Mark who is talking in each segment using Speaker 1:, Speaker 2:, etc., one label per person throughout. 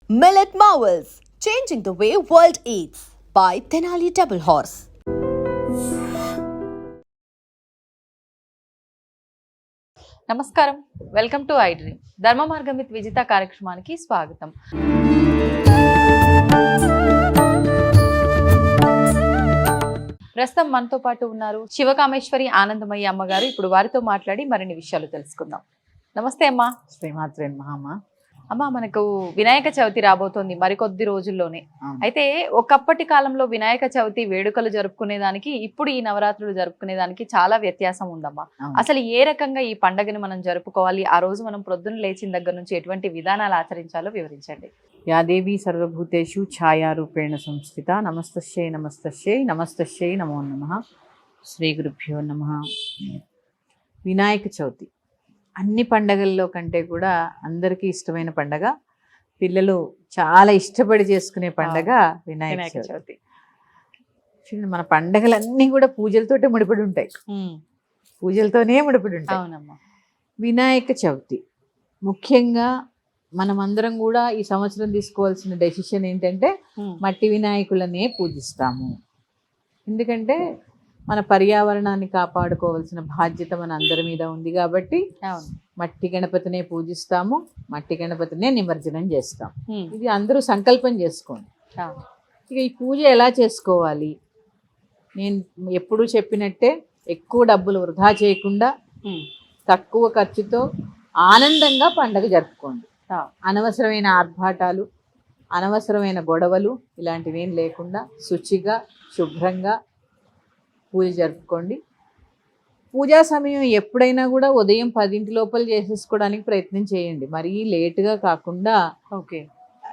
Speaker 1: Millet Marvels, changing the way world eats by Tenali Double Horse.
Speaker 2: నమస్కారం, welcome to I dream. ధర్మ మార్గం with Vijitha కార్యక్రమానికి స్వాగతం. ప్రస్తుతం మనతో పాటు ఉన్నారు శివకామేశ్వరి ఆనందమయ్య అమ్మగారు. ఇప్పుడు వారితో మాట్లాడి మరిన్ని విషయాలు తెలుసుకుందాం. నమస్తే అమ్మా.
Speaker 3: శ్రీమాత్రే మహామ.
Speaker 2: అమ్మ, మనకు వినాయక చవితి రాబోతోంది మరికొద్ది రోజుల్లోనే. అయితే ఒకప్పటి కాలంలో వినాయక చవితి వేడుకలు జరుపుకునే దానికి ఇప్పుడు ఈ నవరాత్రులు జరుపుకునే దానికి చాలా వ్యత్యాసం ఉందమ్మా. అసలు ఏ రకంగా ఈ పండుగని మనం జరుపుకోవాలి, ఆ రోజు మనం ప్రొద్దున లేచిన దగ్గర నుంచి ఎటువంటి విధానాలు ఆచరించాలో వివరించండి.
Speaker 3: యా దేవి సర్వభూతేషు ఛాయారూపేణ సంస్థిత. నమస్తస్యై నమస్తస్యై నమస్తస్యై నమో నమః. శ్రీ గురుభ్యో నమః. వినాయక చవితి అన్ని పండగల్లో కంటే కూడా అందరికీ ఇష్టమైన పండగ, పిల్లలు చాలా ఇష్టపడి చేసుకునే పండగ వినాయక చవితి. చూడండి, మన పండగలన్నీ కూడా పూజలతోటే ముడిపడి ఉంటాయి, పూజలతోనే ముడిపడి ఉంటాయి.
Speaker 2: అవునమ్మా.
Speaker 3: వినాయక చవితి ముఖ్యంగా మనమందరం కూడా ఈ సంవత్సరం తీసుకోవాల్సిన డెసిషన్ ఏంటంటే మట్టి వినాయకులనే పూజిస్తాము. ఎందుకంటే మన పర్యావరణాన్ని కాపాడుకోవాల్సిన బాధ్యత మన అందరి మీద ఉంది కాబట్టి మట్టి గణపతినే పూజిస్తాము, మట్టి గణపతినే నిమజ్జనం చేస్తాం. ఇది అందరూ సంకల్పం చేసుకోండి. ఇక ఈ పూజ ఎలా చేసుకోవాలి, నేను ఎప్పుడూ చెప్పినట్టే ఎక్కువ డబ్బులు వృధా చేయకుండా తక్కువ ఖర్చుతో ఆనందంగా పండగ జరుపుకోండి. అనవసరమైన ఆర్భాటాలు, అనవసరమైన గొడవలు ఇలాంటివి ఏం లేకుండా శుచిగా శుభ్రంగా పూజ జరుపుకోండి. పూజా సమయం ఎప్పుడైనా కూడా ఉదయం 10 లోపల చేసేసుకోవడానికి ప్రయత్నం చేయండి, మరీ లేటుగా కాకుండా.
Speaker 2: ఓకే.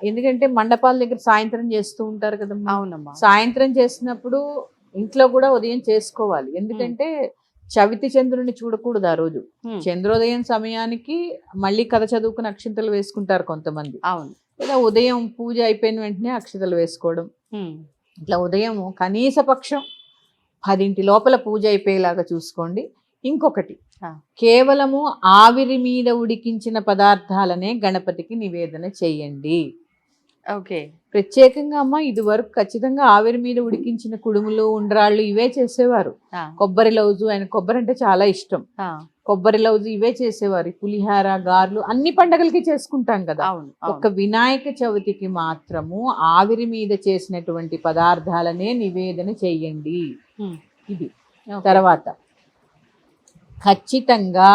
Speaker 3: ఎందుకంటే మండపాల దగ్గర సాయంత్రం చేస్తూ ఉంటారు కదా.
Speaker 2: అవునమ్మా.
Speaker 3: సాయంత్రం చేసినప్పుడు ఇంట్లో కూడా ఉదయం చేసుకోవాలి. ఎందుకంటే చవితి చంద్రుడిని చూడకూడదు ఆ రోజు. చంద్రోదయం సమయానికి మళ్ళీ కథ చదువుకుని అక్షింతలు వేసుకుంటారు కొంతమంది.
Speaker 2: అవును.
Speaker 3: లేదా ఉదయం పూజ అయిపోయిన వెంటనే అక్షతలు వేసుకోవడం. ఇట్లా ఉదయం కనీస పక్షం 10 లోపల పూజ అయిపోయేలాగా చూసుకోండి. ఇంకొకటి, కేవలము ఆవిరి మీద ఉడికించిన పదార్థాలనే గణపతికి నివేదన చేయండి.
Speaker 2: ఓకే.
Speaker 3: ప్రత్యేకంగా అమ్మ ఇది వరకు ఖచ్చితంగా ఆవిరి మీద ఉడికించిన కుడుములు, ఉండ్రాళ్ళు ఇవే చేసేవారు. కొబ్బరి లౌజు, ఆయన కొబ్బరి అంటే చాలా ఇష్టం, కొబ్బరి లౌజు ఇవే చేసేవారు. పులిహార, గారెలు అన్ని పండగలకి చేసుకుంటాం కదా. ఒక వినాయక చవితికి మాత్రము ఆవిరి మీద చేసినటువంటి పదార్థాలనే నివేదన చెయ్యండి. ఇది తర్వాత ఖచ్చితంగా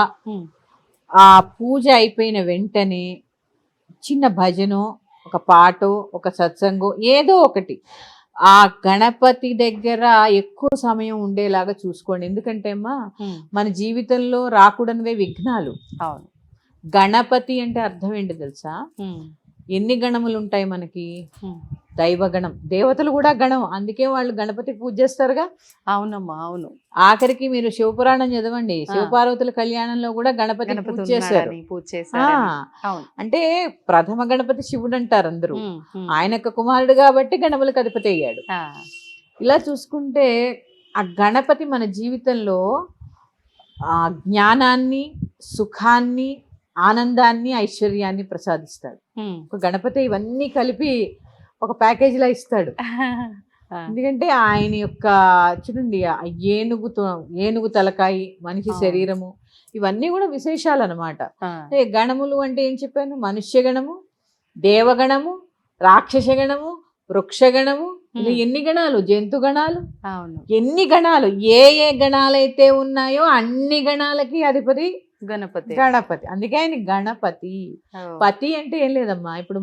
Speaker 3: ఆ పూజ అయిపోయిన వెంటనే చిన్న భజనో, ఒక పాటో, ఒక సత్సంగో ఏదో ఒకటి ఆ గణపతి దగ్గర ఎక్కువ సమయం ఉండేలాగా చూసుకోండి. ఎందుకంటే అమ్మా మన జీవితంలో రాకూడనివే విఘ్నాలు.
Speaker 2: అవును.
Speaker 3: గణపతి అంటే అర్థం ఏంటి తెలుసా? ఎన్ని గణములు ఉంటాయి మనకి? దైవగణం, దేవతలు కూడా గణం, అందుకే వాళ్ళు గణపతి పూజ చేస్తారుగా.
Speaker 2: అవునమ్మా. అవును.
Speaker 3: ఆఖరికి మీరు శివపురాణం చదవండి, శివపార్వతుల కళ్యాణంలో కూడా గణపతి పూజ చేశారు. అంటే ప్రథమ గణపతి శివుడు అంటారు అందరూ, ఆయన యొక్క కుమారుడు కాబట్టి గణములకు అధిపతి అయ్యాడు. ఇలా చూసుకుంటే ఆ గణపతి మన జీవితంలో జ్ఞానాన్ని, సుఖాన్ని, ఆనందాన్ని, ఐశ్వర్యాన్ని ప్రసాదిస్తాడు. ఒక గణపతి ఇవన్నీ కలిపి ఒక ప్యాకేజీలా ఇస్తాడు. ఎందుకంటే ఆయన యొక్క చూడండి, ఏనుగు తలకాయి, మనిషి శరీరము, ఇవన్నీ కూడా విశేషాలు అనమాట. గణములు అంటే ఏం చెప్పాను? మనుష్య గణము, దేవగణము, రాక్షస గణము, వృక్షగణము, ఇలా ఎన్ని గణాలు, జంతు గణాలు, ఎన్ని గణాలు, ఏ ఏ గణాలైతే ఉన్నాయో అన్ని గణాలకి అధిపతి గణపతి. అందుకే ఆయన గణపతి. పతి అంటే ఏం లేదమ్మా, ఇప్పుడు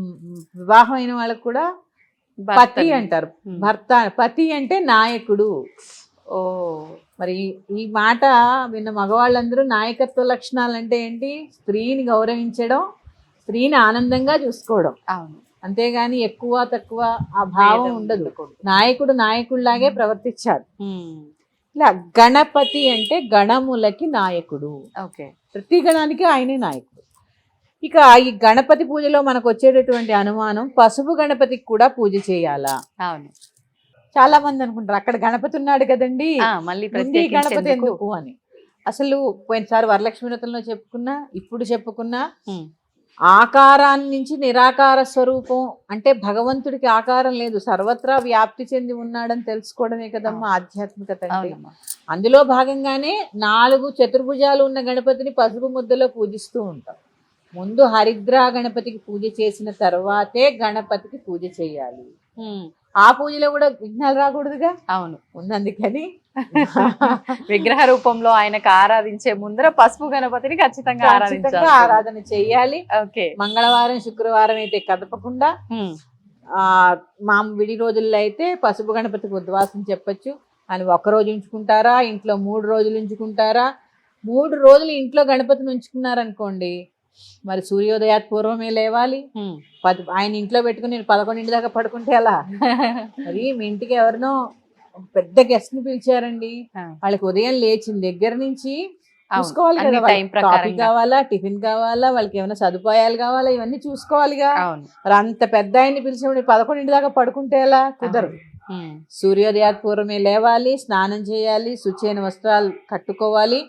Speaker 3: వివాహం అయిన వాళ్ళకు కూడా పతి అంటారు, భర్త. పతి అంటే నాయకుడు. ఓ మరి ఈ మాట విన్న మగవాళ్ళందరూ నాయకత్వ లక్షణాలు అంటే ఏంటి? స్త్రీని గౌరవించడం, స్త్రీని ఆనందంగా చూసుకోవడం. అంతేగాని ఎక్కువ తక్కువ ఆ భావం ఉండదు. నాయకుడు నాయకుడిలాగే ప్రవర్తించాడు. ఇలా గణపతి అంటే గణములకి నాయకుడు. ఓకే. ప్రతి గణానికి ఆయనే నాయకుడు. ఇక ఈ గణపతి పూజలో మనకు వచ్చేటటువంటి అనుమానం, పసుపు గణపతికి కూడా పూజ చేయాలా?
Speaker 2: అవును.
Speaker 3: చాలా మంది అనుకుంటారు అక్కడ గణపతి ఉన్నాడు కదండి,
Speaker 2: మళ్ళీ
Speaker 3: గణపతి ఎందుకు అని. అసలు పోయినసారి వరలక్ష్మి వ్రతంలో చెప్పుకున్నా, ఇప్పుడు చెప్పుకున్నా, ఆకారాన్ని నుంచి నిరాకార స్వరూపం అంటే భగవంతుడికి ఆకారం లేదు, సర్వత్రా వ్యాప్తి చెంది ఉన్నాడని తెలుసుకోవడమే కదమ్మా ఆధ్యాత్మికత అంటే.
Speaker 2: అవునమ్మా.
Speaker 3: అందులో భాగంగానే 4 చతుర్భుజాలు ఉన్న గణపతిని పసుపు ముద్దలో పూజిస్తూ ఉంటాం. ముందు హరిద్రా గణపతికి పూజ చేసిన తర్వాతే గణపతికి పూజ చేయాలి. ఆ పూజలో కూడా విఘ్నాలు రాకూడదుగా.
Speaker 2: అవును,
Speaker 3: అందుకని
Speaker 2: విగ్రహ రూపంలో ఆయనకు ఆరాధించే ముందర పసుపు గణపతిని ఖచ్చితంగా ఆరాధించాలి,
Speaker 3: ఆరాధన చెయ్యాలి.
Speaker 2: ఓకే.
Speaker 3: మంగళవారం శుక్రవారం అయితే కదపకుండా, మా విడి రోజుల్లో అయితే పసుపు గణపతికి ఉద్వాసం చెప్పచ్చు. అని 1 రోజు ఉంచుకుంటారా, ఇంట్లో 3 రోజులు ఉంచుకుంటారా? 3 రోజులు ఇంట్లో గణపతిని ఉంచుకున్నారనుకోండి, మరి సూర్యోదయాత్ పూర్వమే లేవాలి. ఆయన ఇంట్లో పెట్టుకుని నేను 11 దాకా పడుకుంటే ఎలా? మరి మీ ఇంటికి ఎవరినో పెద్ద గెస్ట్ ని పిలిచారండి, వాళ్ళకి ఉదయం లేచిన దగ్గర నుంచి చూసుకోవాలి కదా, కాఫీ కావాలా, టిఫిన్ కావాలా, వాళ్ళకి ఏమైనా సదుపాయాలు కావాలా, ఇవన్నీ చూసుకోవాలిగా. మరి అంత పెద్ద ఆయన్ని పిలిచినప్పుడు 11 దాకా పడుకుంటే ఎలా? కుదరదు. సూర్యోదయాత్ పూర్వమే లేవాలి, స్నానం చేయాలి, శుచైన వస్త్రాలు కట్టుకోవాలి.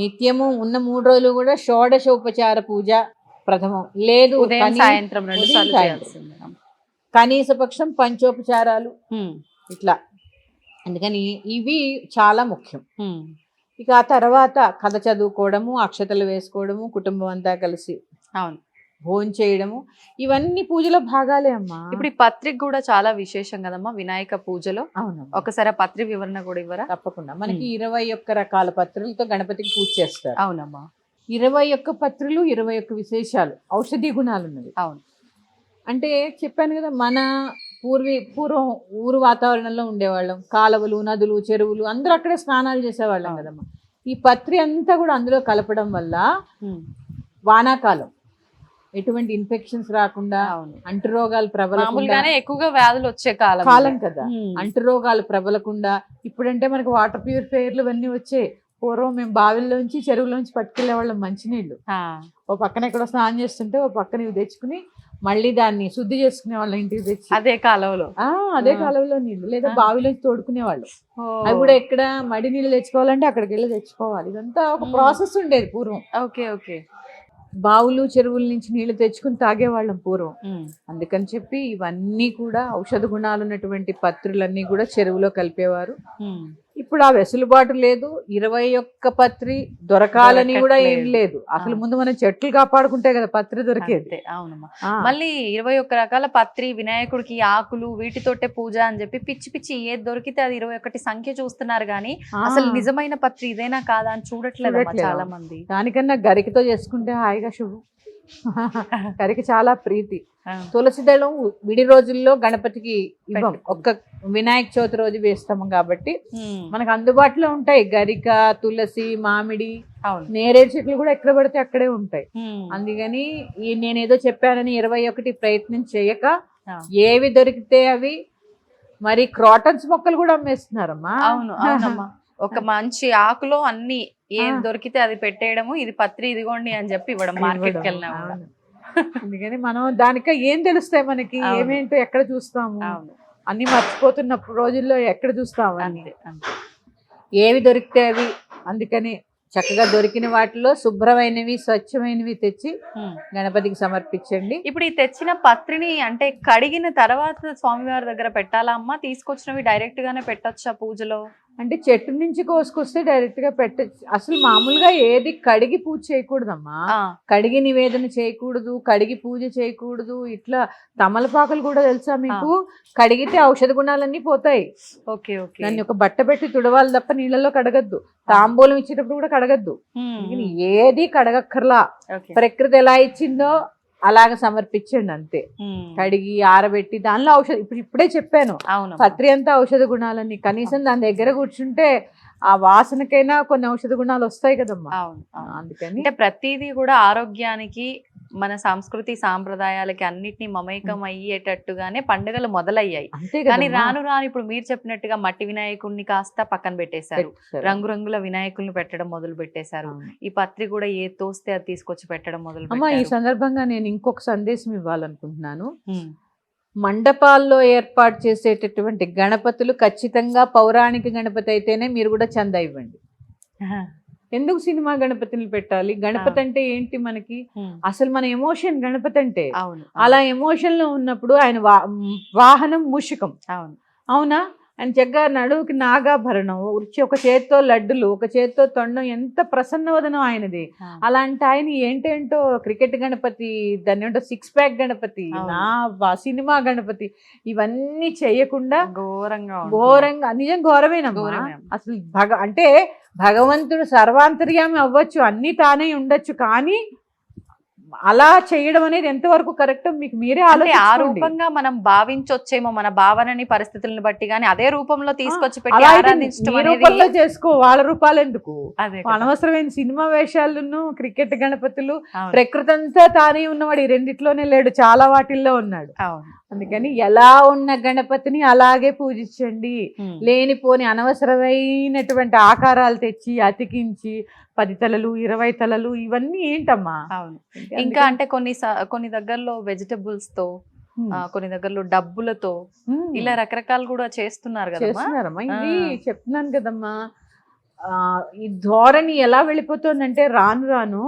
Speaker 3: నిత్యము ఉన్న 3 రోజులు కూడా షోడశ ఉపచార పూజ ప్రథమం లేదు,
Speaker 2: సాయంత్రం 2 సార్లు చేయాల్సింది,
Speaker 3: కనీస పక్షం పంచోపచారాలు ఇట్లా. అందుకని ఇవి చాలా ముఖ్యం. ఇక ఆ తర్వాత కథ చదువుకోవడము, అక్షతలు వేసుకోవడము, కుటుంబం అంతా కలిసి భోజనం చేయడము, ఇవన్నీ పూజలో భాగాలే అమ్మా.
Speaker 2: ఇప్పుడు ఈ పత్రిక కూడా చాలా విశేషం కదమ్మా వినాయక పూజలో.
Speaker 3: అవును,
Speaker 2: ఒకసారి ఆ పత్రి వివరణ కూడా ఇవ్వరా?
Speaker 3: తప్పకుండా. మనకి 21 రకాల పత్రులతో గణపతికి పూజ చేస్తారు.
Speaker 2: అవునమ్మా.
Speaker 3: 21 పత్రులు, 21 విశేషాలు, ఔషధీ గుణాలు ఉన్నవి.
Speaker 2: అవును.
Speaker 3: అంటే చెప్పాను కదా, మన పూర్వం ఊరు వాతావరణంలో ఉండేవాళ్ళం, కాలువలు, నదులు, చెరువులు, అందరూ అక్కడే స్నానాలు చేసేవాళ్ళం కదమ్మా. ఈ పత్రి అంతా కూడా అందులో కలపడం వల్ల వానాకాలం ఎటువంటి ఇన్ఫెక్షన్స్ రాకుండా, అంటురోగాలు ప్రబలకుండా,
Speaker 2: ఎక్కువగా వ్యాధులు వచ్చే
Speaker 3: కాలం కదా, అంటురోగాలు ప్రబలకుండా. ఇప్పుడంటే మనకు వాటర్ ప్యూరిఫైయర్లు ఇవన్నీ వచ్చాయి. పూర్వం మేము బావిల్లోంచి చెరువులోంచి పట్టుకెళ్లే వాళ్ళం మంచినీళ్ళు. ఓ పక్కన ఎక్కడో స్నానం చేస్తుంటే ఓ పక్కన ఇవి తెచ్చుకుని మళ్ళీ దాన్ని శుద్ధి చేసుకునే వాళ్ళం ఇంటికి తెచ్చి.
Speaker 2: అదే కాలంలో
Speaker 3: నీళ్ళు, లేదా బావిలోంచి తోడుకునే వాళ్ళు. అవి కూడా ఎక్కడ మడి నీళ్ళు తెచ్చుకోవాలంటే అక్కడికి వెళ్ళి తెచ్చుకోవాలి. ఇదంతా ఒక ప్రాసెస్ ఉండేది పూర్వం.
Speaker 2: ఓకే.
Speaker 3: బావులు, చెరువుల నుంచి నీళ్లు తెచ్చుకుని తాగేవాళ్ళం పూర్వం. అందుకని చెప్పి ఇవన్నీ కూడా ఔషధ గుణాలు ఉన్నటువంటి పత్రులన్నీ కూడా చెరువులో కలిపేవారు. ఇప్పుడు ఆ వెసులుబాటు లేదు. 21 పత్రి దొరకాలని కూడా ఏం లేదు. అసలు ముందు మనం చెట్లు కాపాడుకుంటే కదా పత్రి దొరికేది.
Speaker 2: అవునమ్మా. మళ్ళీ 21 రకాల పత్రి, వినాయకుడికి ఆకులు, వీటితోటే పూజ అని చెప్పి పిచ్చి పిచ్చి ఏది దొరికితే అది 21 సంఖ్య చూస్తున్నారు గానీ అసలు నిజమైన పత్రి ఇదేనా కాదా అని చూడట్లేదు చాలా మంది.
Speaker 3: దానికన్నా గరికతో చేసుకుంటే హాయిగా శుభం. గరికి చాలా ప్రీతి. తులసి దళం విడి రోజుల్లో గణపతికి ఇవ్వం, ఒక్క వినాయక చవితి రోజు వేస్తాము కాబట్టి మనకు అందుబాటులో ఉంటాయి. గరిక, తులసి, మామిడి, నేరేడు చెట్లు కూడా ఎక్కడ పడితే అక్కడే ఉంటాయి. అందుకని నేనేదో చెప్పానని 21 ప్రయత్నం చేయక ఏవి దొరికితే అవి. మరి క్రాటన్స్ మొక్కలు కూడా అమ్మేస్తున్నారమ్మా.
Speaker 2: అవునమ్మా. ఒక మంచి ఆకులో అన్ని ఏం దొరికితే అది పెట్టేయడము, ఇది పత్రి ఇదిగోండి అని చెప్పి ఇవ్వడం మార్కెట్కి వెళ్ళినా.
Speaker 3: అందుకని మనం దానిక ఏం తెలుస్తాయి మనకి, ఏమేంటో ఎక్కడ చూస్తాము, అన్ని మర్చిపోతున్న రోజుల్లో ఎక్కడ చూస్తాము అని. ఏవి దొరికితే అవి. అందుకని చక్కగా దొరికిన వాటిలో శుభ్రమైనవి, స్వచ్ఛమైనవి తెచ్చి గణపతికి సమర్పించండి.
Speaker 2: ఇప్పుడు ఈ తెచ్చిన పత్రిని అంటే కడిగిన తర్వాత స్వామివారి దగ్గర పెట్టాలా అమ్మా? తీసుకొచ్చినవి డైరెక్ట్ గానే పెట్టొచ్చా పూజలో?
Speaker 3: అంటే చెట్టు నుంచి కోసుకొస్తే డైరెక్ట్ గా పెట్టచ్చు. అసలు మామూలుగా ఏది కడిగి పూజ చేయకూడదమ్మా. కడిగి నివేదన చేయకూడదు, కడిగి పూజ చేయకూడదు. ఇట్లా తమలపాకులు కూడా తెలుసా మీకు? కడిగితే ఔషధ గుణాలన్నీ పోతాయి. దాన్ని ఒక బట్ట పెట్టి తుడవాలి తప్ప నీళ్ళలో కడగద్దు. తాంబూలం ఇచ్చేటప్పుడు కూడా కడగద్దు. ఏది కడగక్కర్లా. ప్రకృతి ఎలా ఇచ్చిందో అలాగ సమర్పించండి అంతే. కడిగి ఆరబెట్టి దానిలో ఔషధ, ఇప్పుడే చెప్పాను పత్రి అంతా ఔషధ గుణాలని. కనీసం దాని దగ్గర కూర్చుంటే ఆ వాసనకైనా కొన్ని ఔషధ గుణాలు వస్తాయి కదమ్మా. అందుకని
Speaker 2: అంటే ప్రతిదీ కూడా ఆరోగ్యానికి, మన సంస్కృతి సాంప్రదాయాలకి అన్నిటినీ మమేకం అయ్యేటట్టుగానే పండుగలు మొదలయ్యాయి. కానీ రాను రాను ఇప్పుడు మీరు చెప్పినట్టుగా మట్టి వినాయకుడిని కాస్త పక్కన పెట్టేశారు, రంగురంగుల వినాయకుల్ని పెట్టడం మొదలు పెట్టేశారు. ఈ పత్రి కూడా ఏ తోస్తే అది తీసుకొచ్చి పెట్టడం మొదలు పెట్టారు.
Speaker 3: ఈ సందర్భంగా నేను ఇంకొక సందేశం ఇవ్వాలనుకుంటున్నాను. మండపాల్లో ఏర్పాటు చేసేటటువంటి గణపతులు ఖచ్చితంగా పౌరాణిక గణపతి అయితేనే మీరు కూడా చందా ఇవ్వండి. ఎందుకు సినిమా గణపతిని పెట్టాలి? గణపతి అంటే ఏంటి మనకి? అసలు మన ఎమోషన్ గణపతి అంటే.
Speaker 2: అవును.
Speaker 3: అలా ఎమోషన్ లో ఉన్నప్పుడు ఆయన వాహనం మూషికం.
Speaker 2: అవును.
Speaker 3: అవునా? ఆయన చక్కగా నడువుకి నాగాభరణం, ఒక చేత్తో లడ్డులు, ఒక చేత్తో తొండం, ఎంత ప్రసన్నవదనం ఆయనది. అలాంటి ఆయన ఏంటేంటో క్రికెట్ గణపతి, దాన్ని ఏంటో 6 ప్యాక్ గణపతి, సినిమా గణపతి, ఇవన్నీ చేయకుండా ఘోరంగా నిజం ఘోరమేనమ్మా. అసలు అంటే భగవంతుడు సర్వాంతర్యామి అవ్వచ్చు, అన్ని తానే ఉండొచ్చు, కానీ అలా చేయడం అనేది ఎంతవరకు కరెక్ట్ మీకు మీరే
Speaker 2: ఆ
Speaker 3: ఆలోచించుకోండి.
Speaker 2: రూపంగా మనం భావించొచ్చేమో మన భావనని, పరిస్థితులను బట్టి, కానీ అదే రూపంలో తీసుకొచ్చి పెట్టి
Speaker 3: అలా అయితే
Speaker 2: ఆరాధించడం
Speaker 3: నీ
Speaker 2: అనేది
Speaker 3: రూపంలో చేసుకో, వాళ్ళ రూపాలు ఎందుకు?
Speaker 2: అదే కదా.
Speaker 3: అనవసరమైన సినిమా వేషాలను, క్రికెట్ గణపతులు,
Speaker 2: అవును.
Speaker 3: ప్రకృతి అంతా తానే ఉన్నవాడు ఈ రెండిట్లోనే లేడు, చాలా వాటిల్లో ఉన్నాడు.
Speaker 2: అవును.
Speaker 3: అందుకని ఎలా ఉన్న గణపతిని అలాగే పూజించండి. లేనిపోని అనవసరమైనటువంటి ఆకారాలు తెచ్చి అతికించి 10 తలలు 20 తలలు ఇవన్నీ ఏంటమ్మా?
Speaker 2: అవును. ఇంకా అంటే కొన్ని దగ్గరలో వెజిటబుల్స్ తో, కొన్ని దగ్గరలో డబ్బులతో, ఇలా రకరకాలు కూడా చేస్తున్నారు కదా.
Speaker 3: చేస్తున్నారమ్మా. ఇది చెప్తున్నాను కదమ్మా, ఈ ధోరణి ఎలా వెళ్ళిపోతుందంటే రాను రాను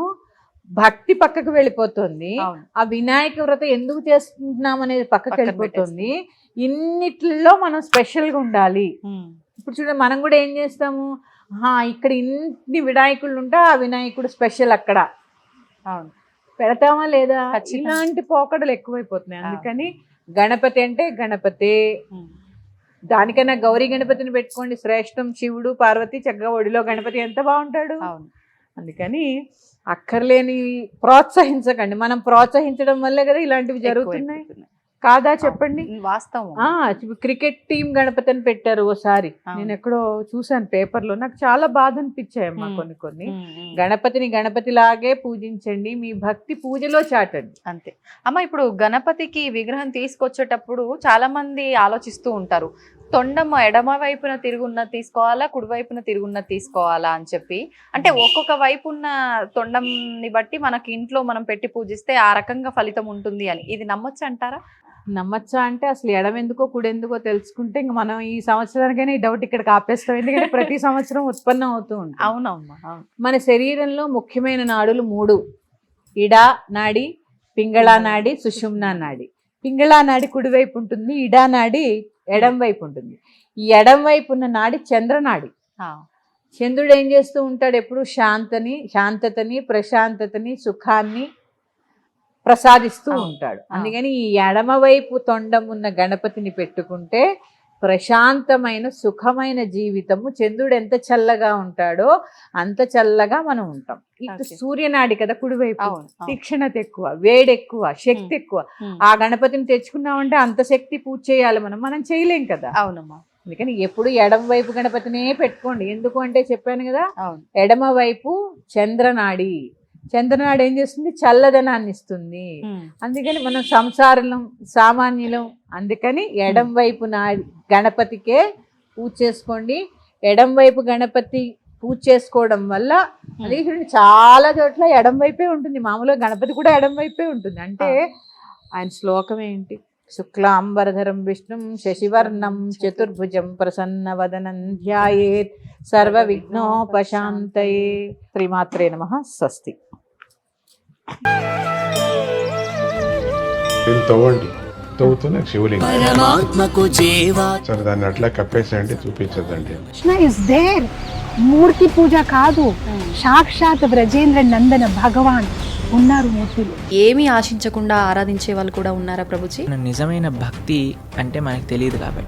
Speaker 3: భక్తి పక్కకు వెళ్ళిపోతుంది. ఆ వినాయక వ్రతం ఎందుకు చేసుకుంటున్నాం అనేది పక్కకు వెళ్ళిపోతుంది. ఇన్నిట్లో మనం స్పెషల్ గా ఉండాలి. ఇప్పుడు చూడండి, మనం కూడా ఏం చేస్తాము, ఇక్కడ ఇన్ని వినాయకుళ్ళు ఉంటే ఆ వినాయకుడు స్పెషల్ అక్కడ పెడతామా లేదా? ఇలాంటి పోకడలు ఎక్కువైపోతున్నాయి. అందుకని గణపతి అంటే గణపతే. దానికన్నా గౌరీ గణపతిని పెట్టుకోండి, శ్రేష్టం. శివుడు పార్వతి చక్కగా ఒడిలో గణపతి ఎంత బాగుంటాడు. అందుకని అక్కర్లేని ప్రోత్సహించకండి. మనం ప్రోత్సహించడం వల్లే కదా ఇలాంటివి జరుగుతున్నాయి, కాదా చెప్పండి?
Speaker 2: వాస్తవం.
Speaker 3: క్రికెట్ టీం గణపతి అని పెట్టారు ఓసారి, నేను ఎక్కడో చూసాను పేపర్లో, నాకు చాలా బాధ అనిపించాయమ్మా. కొన్ని గణపతిని గణపతిలాగే పూజించండి, మీ భక్తి పూజలో చాటండి,
Speaker 2: అంతే అమ్మ. ఇప్పుడు గణపతికి విగ్రహం తీసుకొచ్చేటప్పుడు చాలా మంది ఆలోచిస్తూ ఉంటారు, తొండం ఎడమ వైపున తిరుగున్నది తీసుకోవాలా, కుడి వైపున తిరుగున్నది తీసుకోవాలా అని చెప్పి. అంటే ఒక్కొక్క వైపు ఉన్న తొండంని బట్టి మనకి ఇంట్లో మనం పెట్టి పూజిస్తే ఆ రకంగా ఫలితం ఉంటుంది అని, ఇది నమ్మొచ్చు అంటారా?
Speaker 3: నమ్మచ్చా అంటే అసలు ఎడమెందుకో కుడెందుకో తెలుసుకుంటే ఇంక మనం ఈ సంవత్సరానికైనా ఈ డౌట్ ఇక్కడికి ఆపేస్తాం. ఎందుకంటే ప్రతి సంవత్సరం ఉత్పన్నం అవుతూ ఉంటుంది.
Speaker 2: అవునమ్మా.
Speaker 3: మన శరీరంలో ముఖ్యమైన నాడులు 3: ఇడా నాడి, పింగళా నాడి, సుషుమ్నా నాడి. పింగళా నాడి కుడివైపు ఉంటుంది, ఇడా నాడి ఎడం వైపు ఉంటుంది. ఈ ఎడం వైపు ఉన్న నాడి చంద్రనాడి. చంద్రుడు ఏం చేస్తూ ఉంటాడు? ఎప్పుడు శాంతతని, ప్రశాంతతని, సుఖాన్ని ప్రసాదిస్తూ ఉంటాడు. అందుకని ఈ ఎడమవైపు తొండం ఉన్న గణపతిని పెట్టుకుంటే ప్రశాంతమైన సుఖమైన జీవితము. చంద్రుడు ఎంత చల్లగా ఉంటాడో అంత చల్లగా మనం ఉంటాం. ఇటు సూర్యనాడి కదా కుడివైపు, తీక్షణత ఎక్కువ, వేడి ఎక్కువ, శక్తి ఎక్కువ. ఆ గణపతిని తెచ్చుకున్నామంటే అంత శక్తి పూజ చేయాలి, మనం చేయలేం కదా.
Speaker 2: అవునమ్మా.
Speaker 3: అందుకని ఎప్పుడు ఎడమ వైపు గణపతినే పెట్టుకోండి. ఎందుకు అంటే చెప్పాను కదా, ఎడమ వైపు చంద్రనాడి. చంద్రనాడు ఏం చేస్తుంది? చల్లదనాన్ని ఇస్తుంది. అందుకని మనం సంసారం సామాన్యులం. అందుకని ఎడం వైపు గణపతికే పూజ చేసుకోండి. ఎడం వైపు గణపతి పూజ చేసుకోవడం వల్ల అది చాలా చోట్ల ఎడం వైపే ఉంటుంది. మామూలుగా గణపతి కూడా ఎడం వైపే ఉంటుంది. అంటే ఆయన శ్లోకం ఏంటి? శుక్లాంబరధరం విష్ణుం శశివర్ణం చతుర్భుజం ప్రసన్నవదనం ధ్యాయేత్ సర్వ విఘ్నోపశాంతయే. శ్రీమాత్రే నమః. స్వస్తి.
Speaker 4: తవ్వండి, తవ్వుతూనే శివలింగం.
Speaker 5: సరే,
Speaker 4: దాన్ని అట్లా కప్పేసేయండి, చూపించదండి.
Speaker 5: Krishna is there. మూర్తి పూజ కాదు, సాక్షాత్ బ్రజేంద్ర నందన భగవాన్ ఉన్నారు మూర్తిలో.
Speaker 6: ఏమీ ఆశించకుండా ఆరాధించే వాళ్ళు కూడా ఉన్నారా ప్రభుజీ?
Speaker 7: నిజమైన భక్తి అంటే మనకు తెలియదు కాబట్టి